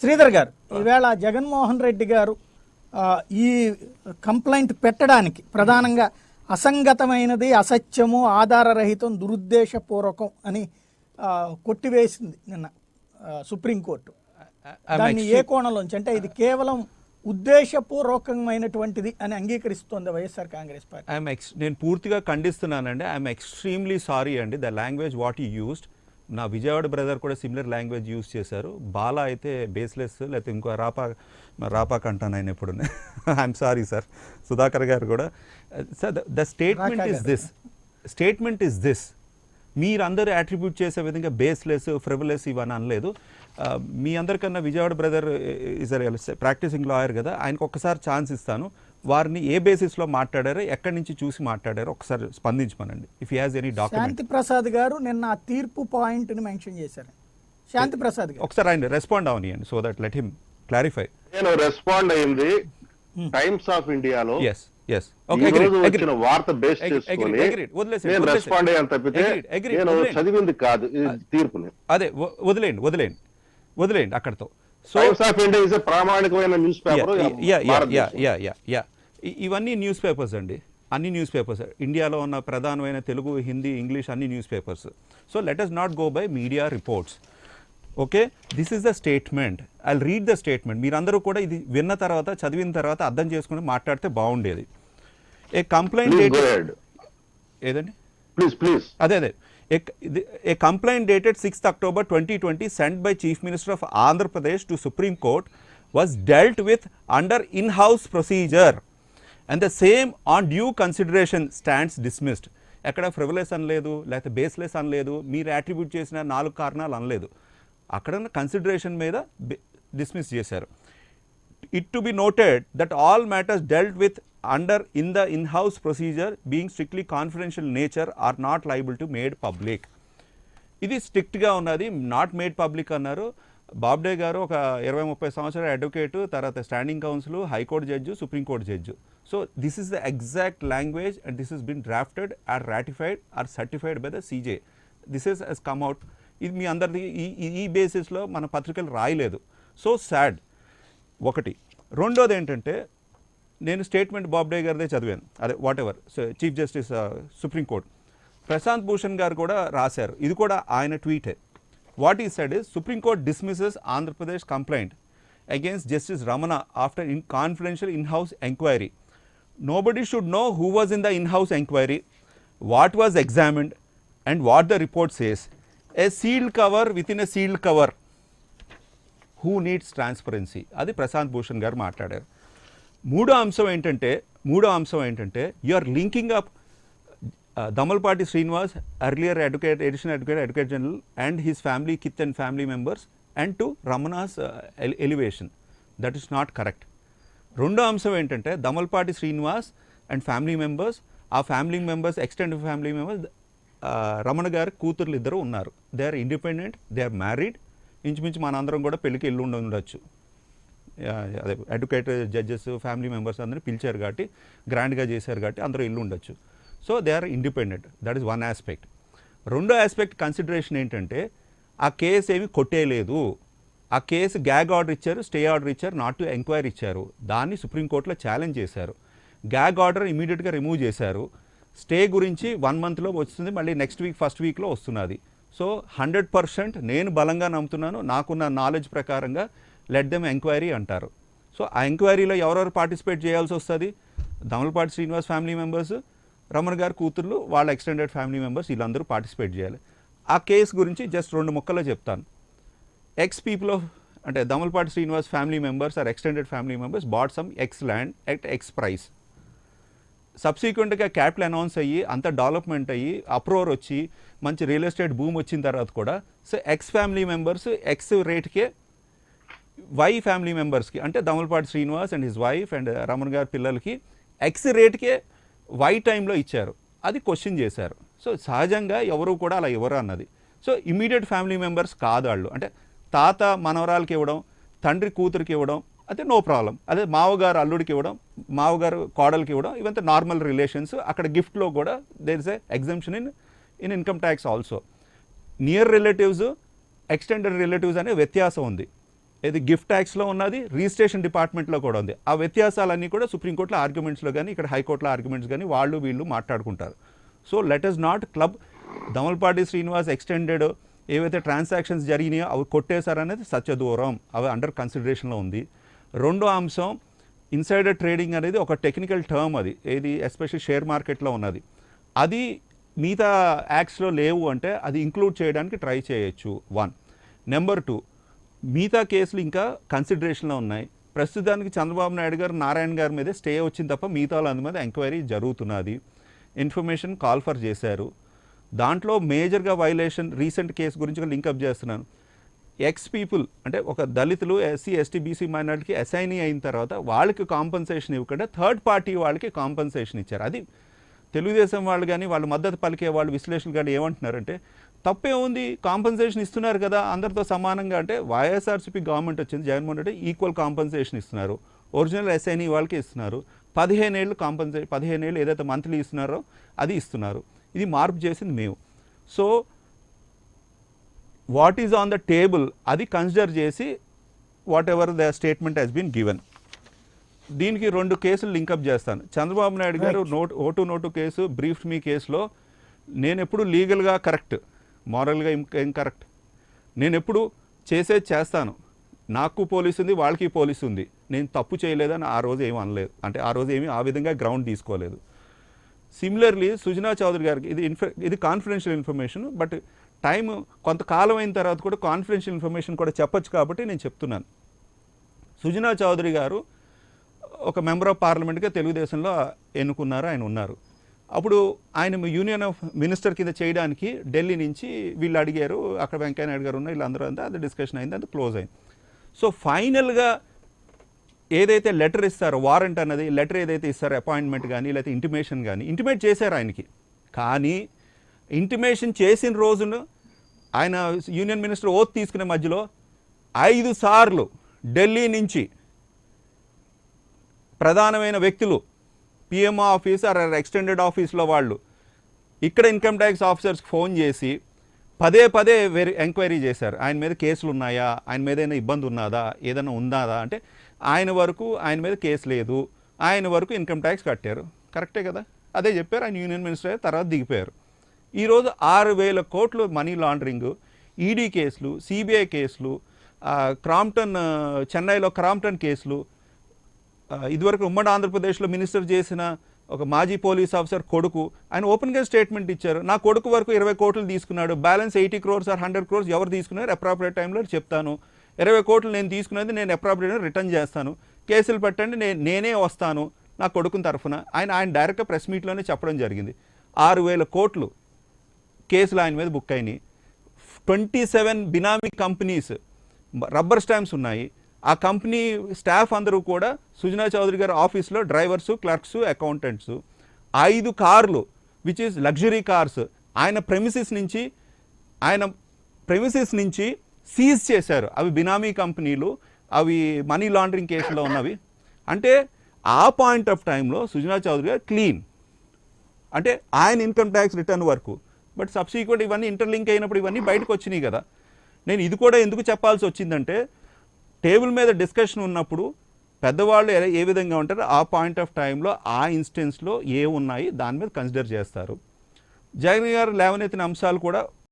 శ్రీధర్ గారు, ఈవేళ జగన్మోహన్ రెడ్డి గారు ఈ కంప్లైంట్ పెట్టడానికి ప్రధానంగా అసంగతమైనది, అసత్యము, ఆధారరహితం, దురుద్దేశపూర్వకం అని కొట్టివేసింది నిన్న సుప్రీంకోర్టు. దాన్ని ఏ కోణంలోంచి, అంటే ఇది కేవలం ఉద్దేశపూర్వకమైనటువంటిది అని అంగీకరిస్తోంది వైఎస్ఆర్ కాంగ్రెస్ పార్టీ? నేను పూర్తిగా ఖండిస్తున్నానండి. ఐఎమ్ ఎక్స్ట్రీమ్లీ సారీ అండి. The language what you used, నా విజయవాడ బ్రదర్ కూడా సిమిలర్ లాంగ్వేజ్ యూజ్ చేశారు. బాలా అయితే బేస్లెస్, లేకపోతే ఇంకో రాపాక్ అంటాను ఆయన ఎప్పుడు. I'm sorry sir. సుధాకర్ గారు కూడా. Sir the statement is this. మీరందరూ అట్రిబ్యూట్ చేసే విధంగా బేస్లెస్, ఫ్రివలెస్ ఇవన్నీ అనలేదు. మీ అందరికన్నా Vijayawada brother is practicing lawyer కదా, ఆయనకు ఒక్కసారి ఛాన్స్ ఇస్తాను. వారిని ఏ బేసిస్లో మాట్లాడారో, ఎక్కడి నుంచి చూసి మాట్లాడారో ఒకసారి స్పందించమనండి. If he has any document. Shanti Prasad garu నిన్న ఆ తీర్పు పాయింట్ ని మెన్షన్ చేశారు. శాంతి ప్రసాద్ గారు ఒకసారి ఆయన రెస్పాండ్ అవనియండి, so that let him clarify. నేను రెస్పాండ్ అయింది టైమ్స్ ఆఫ్ ఇండియాలో. yes okay వచ్చిన వార్త బేస్ చేసుకొని నేను రెస్పాండ్ అయ్యాను తప్పితే నేను చదివింది కాదు తీర్పుని. అదే వదిలేండి అక్కడతో. So times of India is ప్రామాణికమైన న్యూస్ పేపర్. ఇవన్నీ న్యూస్ పేపర్స్ అండి, అన్ని న్యూస్ పేపర్స్. ఇండియాలో ఉన్న ప్రధానమైన తెలుగు, హిందీ, ఇంగ్లీష్ అన్ని news papers. So let us not go by media reports. Okay, this is the statement. I read the statement. మీరందరూ కూడా ఇది విన్న తర్వాత, చదివిన తర్వాత అర్థం చేసుకుని మాట్లాడితే బాగుండేది. ఏ కంప్లైంట్ ఏదండి, ప్లీజ్ అదే A complaint dated 6th October 2020 sent by Chief Minister of Andhra Pradesh to Supreme Court was dealt with under in-house procedure and the same on due consideration stands dismissed. ఎక్కడ ఫ్రివలెస్ అనలేదు, లేకపోతే baseless అనలేదు, మీరు attribute చేసిన 4 కారణాలు అనలేదు. అక్కడ consideration మీద డిస్మిస్ చేశారు. It to be noted that all matters dealt with under in the in-house procedure being strictly confidential nature are not liable to made public. ఇది స్ట్రిక్ట్గా ఉన్నది, నాట్ మేడ్ పబ్లిక్ అన్నారు. బాబ్డే గారు ఒక 20-30 సంవత్సరాల అడ్వకేటు, తర్వాత standing counsel, high court judge, supreme court judge. So this is the exact language and this is been drafted or ratified or certified by the CJ. This is has come out. ఇది మీ అందరిది ఈ బేసిస్లో మన పత్రికలు రాయలేదు. సో సాడ్ ఒకటి. రెండోది ఏంటంటే, నేను స్టేట్మెంట్ బాబ్డే గారిదే చదివాను, అదే whatever chief justice supreme court Prashant Bhushan గారు కూడా రాశారు. ఇది కూడా ఆయన ట్వీటే. What he said is, supreme court dismisses Andhra Pradesh complaint against justice Ramana after confidential in-house enquiry. Nobody should know who was in the in-house enquiry, what was examined and what the report says. A sealed cover with in a sealed cover. Who needs transparency? అది ప్రశాంత్ భూషణ్ గారు మాట్లాడారు. మూడో అంశం ఏంటంటే you are linking up Damalpati Srinivas, earlier additional advocate general and his family, kith and family members and to Ramana's elevation. That is not correct. రెండో అంశం ఏంటంటే, Damalpati Srinivas and family members, ఆ family members, extended family members, Ramana garu కూతుర్లు ఇద్దరు ఉన్నారు. They are independent, they are married. ఇంచుమించు మనందరం కూడా పెళ్ళికి వెళ్ళి ఉండొచ్చు. అదే అడ్వకేట్, జడ్జెస్, ఫ్యామిలీ మెంబర్స్ అందరినీ పిలిచారు కాబట్టి, గ్రాండ్గా చేశారు కాబట్టి అందరూ ఇల్లు ఉండొచ్చు. So they are independent. That is one aspect. రెండో ఆస్పెక్ట్ కన్సిడరేషన్ ఏంటంటే, ఆ కేసు ఏమి కొట్టేయలేదు. ఆ కేసు గ్యాగ్ ఆర్డర్ ఇచ్చారు, స్టే ఆర్డర్ ఇచ్చారు, నాట్ టు ఎంక్వైరీ ఇచ్చారు. దాన్ని సుప్రీంకోర్టులో ఛాలెంజ్ చేశారు. గ్యాగ్ ఆర్డర్ ఇమీడియట్గా రిమూవ్ చేశారు. స్టే గురించి 1 monthలో వస్తుంది, మళ్ళీ నెక్స్ట్ వీక్ ఫస్ట్ వీక్లో వస్తున్నది. సో 100% నేను బలంగా నమ్ముతున్నాను, నాకున్న నాలెడ్జ్ ప్రకారంగా లెట్ దెమ్ ఎంక్వైరీ అంటారు. సో ఆ ఎంక్వైరీలో ఎవరెవరు పార్టిసిపేట్ చేయాల్సి వస్తుంది? దమల్పాటి శ్రీనివాస్ ఫ్యామిలీ మెంబర్స్, రమణ గారి కూతుర్లు, వాళ్ళ ఎక్స్టెండెడ్ ఫ్యామిలీ మెంబర్స్, వీళ్ళందరూ పార్టిసిపేట్ చేయాలి. ఆ కేసు గురించి జస్ట్ 2 ముక్కల్లో చెప్తాను. పీపుల్ ఆఫ్, అంటే Damalpati Srinivas family members are extended family members bought some land at price. సబ్సిక్వెంట్గా క్యాపిటల్ అనౌన్స్ అయ్యి, అంత డెవలప్మెంట్ అయ్యి, అప్రోర్ వచ్చి, మంచి రియల్ ఎస్టేట్ భూమి వచ్చిన తర్వాత కూడా, సో ఫ్యామిలీ మెంబర్స్ రేట్కే ఫ్యామిలీ మెంబర్స్కి, అంటే Damalpati Srinivas and his wife and Ramana garu పిల్లలకి రేట్కే టైంలో ఇచ్చారు. అది క్వశ్చన్ చేశారు. సో సహజంగా ఎవరు కూడా అలా ఎవరు అన్నది. సో ఇమీడియట్ ఫ్యామిలీ మెంబర్స్ కాదు వాళ్ళు. అంటే తాత మనవరాలకి ఇవ్వడం, తండ్రి కూతురికి ఇవ్వడం, అదే నో ప్రాబ్లం. అదే మావగారు అల్లుడికి ఇవ్వడం, మావగారు కోడలికి ఇవ్వడం, ఇవంతా నార్మల్ రిలేషన్స్. అక్కడ గిఫ్ట్లో కూడా there is a exemption in income tax also. Near relatives, extended relatives అనే వ్యత్యాసం ఉంది. ఇది గిఫ్ట్ ట్యాక్స్లో ఉన్నది, రిజిస్ట్రేషన్ డిపార్ట్మెంట్లో కూడా ఉంది. ఆ వ్యత్యాసాలన్నీ కూడా సుప్రీంకోర్టులో ఆర్గ్యుమెంట్స్లో కానీ ఇక్కడ హైకోర్టులో ఆర్గ్యుమెంట్స్ కానీ వాళ్ళు వీళ్ళు మాట్లాడుకుంటారు. So let us not club Damalpati Srinivas extended ఏవైతే ట్రాన్సాక్షన్స్ జరిగినాయో అవి కొట్టేశారనేది సత్యదూరం, అవి అండర్ కన్సిడరేషన్లో ఉంది. రెండో అంశం ఇన్సైడర్ ట్రేడింగ్ అనేది ఒక టెక్నికల్ టర్మ్, అది ఏది ఎస్పెషల్లీ షేర్ మార్కెట్లో ఉన్నది, అది మిగతా యాక్ట్స్లో లేవు అంటే అది ఇంక్లూడ్ చేయడానికి ట్రై చేయొచ్చు. 1. నెంబర్ 2, మిగతా కేసులు ఇంకా కన్సిడరేషన్లో ఉన్నాయి. ప్రస్తుతానికి చంద్రబాబు నాయుడు గారు నారాయణ గారి మీదే స్టే వచ్చింది తప్ప మిగతా వాళ్ళ మీద ఎంక్వైరీ జరుగుతున్నది. ఇన్ఫర్మేషన్ కాల్ ఫర్ చేశారు. దాంట్లో మేజర్గా వైలేషన్ రీసెంట్ కేసు గురించి లింకప్ చేస్తున్నాను. ఎక్స్ పీపుల్ అంటే ఒక దళితులు, ఎస్సీ ఎస్టీ బీసీ మైనారిటీకి అసైనీ అయిన తర్వాత వాళ్ళకి కాంపన్సేషన్ ఇవ్వకుండా థర్డ్ పార్టీ వాళ్ళకి కాంపన్సేషన్ ఇచ్చారు. అది తెలుగుదేశం వాళ్ళు కానీ వాళ్ళు మద్దతు పలికే వాళ్ళు విశ్లేషకులు కానీ ఏమంటున్నారంటే తప్పే ఉంది, కాంపన్సేషన్ ఇస్తున్నారు కదా అందరితో సమానంగా. అంటే వైఎస్ఆర్సీపీ గవర్నమెంట్ వచ్చింది, జగన్మోహన్ రెడ్డి ఈక్వల్ కాంపన్సేషన్ ఇస్తున్నారు. ఒరిజినల్ ఎస్ఐని వాళ్ళకి ఇస్తున్నారు. 15 ఏళ్ళు 15 ఏళ్ళు ఏదైతే మంత్లీ ఇస్తున్నారో అది ఇస్తున్నారు. ఇది మార్పు చేసింది మేము. So what is on the table అది కన్సిడర్ చేసి whatever the statement has been given. దీనికి 2 కేసులు లింకప్ చేస్తాను. Chandrababu Naidu garu vote note case, brief మీ కేసులో నేను ఎప్పుడు లీగల్గా కరెక్ట్, మారల్గా ఏం కరెక్ట్, నేను ఎప్పుడు చేసేది చేస్తాను. నాకు పోలీసు ఉంది, వాళ్ళకి పోలీసు ఉంది, నేను తప్పు చేయలేదని ఆ రోజు ఏమీ అనలేదు. అంటే ఆ రోజు ఏమీ ఆ విధంగా గ్రౌండ్ తీసుకోలేదు. సిమిలర్లీ సుజనా చౌదరి గారికి ఇది కాన్ఫిడెన్షియల్ ఇన్ఫర్మేషన్, బట్ టైం కొంతకాలం అయిన తర్వాత కూడా కాన్ఫిడెన్షియల్ ఇన్ఫర్మేషన్ కూడా చెప్పొచ్చు కాబట్టి నేను చెప్తున్నాను. సుజనా చౌదరి గారు ఒక మెంబర్ ఆఫ్ పార్లమెంట్గా తెలుగుదేశంలో ఎన్నుకున్నారు, ఆయన ఉన్నారు. అప్పుడు ఆయన యూనియన్ ఆఫ్ మినిస్టర్ కింద చేయడానికి ఢిల్లీ నుంచి వీళ్ళు అడిగారు, అక్కడ వెంకయ్య నాయుడు గారు ఉన్నారు, వీళ్ళందరూ అంతా అది డిస్కషన్ అయింది, అది క్లోజ్ అయింది. సో ఫైనల్గా ఏదైతే లెటర్ ఇస్తారో, వారెంట్ అన్నది లెటర్ ఏదైతే ఇస్తారో, అపాయింట్మెంట్ కానీ లేకపోతే ఇంటిమేషన్ కానీ ఇంటిమేట్ చేశారు ఆయనకి. కానీ ఇంటిమేషన్ చేసిన రోజున ఆయన యూనియన్ మినిస్టర్ ఓత్ తీసుకునే మధ్యలో 5 సార్లు ఢిల్లీ నుంచి ప్రధానమైన వ్యక్తులు, పిఎంఓ ఆఫీస్ ఆర్ ఎక్స్టెండెడ్ ఆఫీస్లో వాళ్ళు ఇక్కడ ఇన్కమ్ ట్యాక్స్ ఆఫీసర్స్కి ఫోన్ చేసి పదే ఎంక్వైరీ చేశారు. ఆయన మీద కేసులు ఉన్నాయా, ఆయన మీద ఏదైనా ఇబ్బంది ఉన్నదా, ఏదైనా ఉందా అంటే ఆయన వరకు ఆయన మీద కేసు లేదు, ఆయన వరకు ఇన్కమ్ ట్యాక్స్ కట్టారు. కరెక్టే కదా, అదే చెప్పారు. ఆయన యూనియన్ మినిస్టర్ తర్వాత దిగిపోయారు. ఈరోజు 6,000 కోట్లు మనీ లాండరింగ్, ఈడీ కేసులు, సిబిఐ కేసులు, క్రాంప్టన్ చెన్నైలో క్రాంప్టన్ కేసులు, ఇదివరకు ఉమ్మడి ఆంధ్రప్రదేశ్లో మినిస్టర్ చేసిన ఒక మాజీ పోలీస్ ఆఫీసర్ కొడుకు ఆయన ఓపెన్గా స్టేట్మెంట్ ఇచ్చారు. నా కొడుకు వరకు 20 కోట్లు తీసుకున్నాడు, బ్యాలెన్స్ 80 crores ఆర్ 100 crores ఎవరు తీసుకున్నారు అప్రాప్రియేట్ టైంలో చెప్తాను, 20 కోట్లు నేను తీసుకున్నది నేను అప్రాప్రియేట్ రిటర్న్ చేస్తాను, కేసులు పెట్టండి నేనే వస్తాను నా కొడుకుని తరఫున. ఆయన డైరెక్ట్గా ప్రెస్ మీట్లోనే చెప్పడం జరిగింది. 6,000 కోట్లు కేసులు ఆయన మీద బుక్ అయినాయి. 27 బినామీ కంపెనీస్ రబ్బర్ స్టాంప్స్ ఉన్నాయి. ఆ కంపెనీ స్టాఫ్ అందరూ కూడా సుజనా చౌదరి గారి ఆఫీస్లో డ్రైవర్సు, క్లర్క్స్, అకౌంటెంట్స్. 5 కార్లు విచ్ ఈజ్ లగ్జరీ కార్స్ ఆయన ప్రెమిసెస్ నుంచి సీజ్ చేశారు. అవి బినామీ కంపెనీలు, అవి మనీ లాండరింగ్ కేసులో ఉన్నవి. అంటే ఆ పాయింట్ ఆఫ్ టైంలో సుజనా చౌదరి గారు క్లీన్, అంటే ఆయన ఇన్కమ్ ట్యాక్స్ రిటర్న్ వరకు. బట్ సబ్సిక్వెంట్ ఇవన్నీ ఇంటర్లింక్ అయినప్పుడు ఇవన్నీ బయటకు వచ్చినాయి కదా. నేను ఇది కూడా ఎందుకు చెప్పాల్సి వచ్చిందంటే టేబుల్ మీద డిస్కషన్ ఉన్నప్పుడు పెద్దవాళ్ళు ఏ విధంగా ఉంటారో ఆ పాయింట్ ఆఫ్ టైంలో ఆ ఇన్స్టెన్స్లో ఏ ఉన్నాయి దాని మీద కన్సిడర్ చేస్తారు. జగన్ గారు లేవనెత్తిన అంశాలు కూడా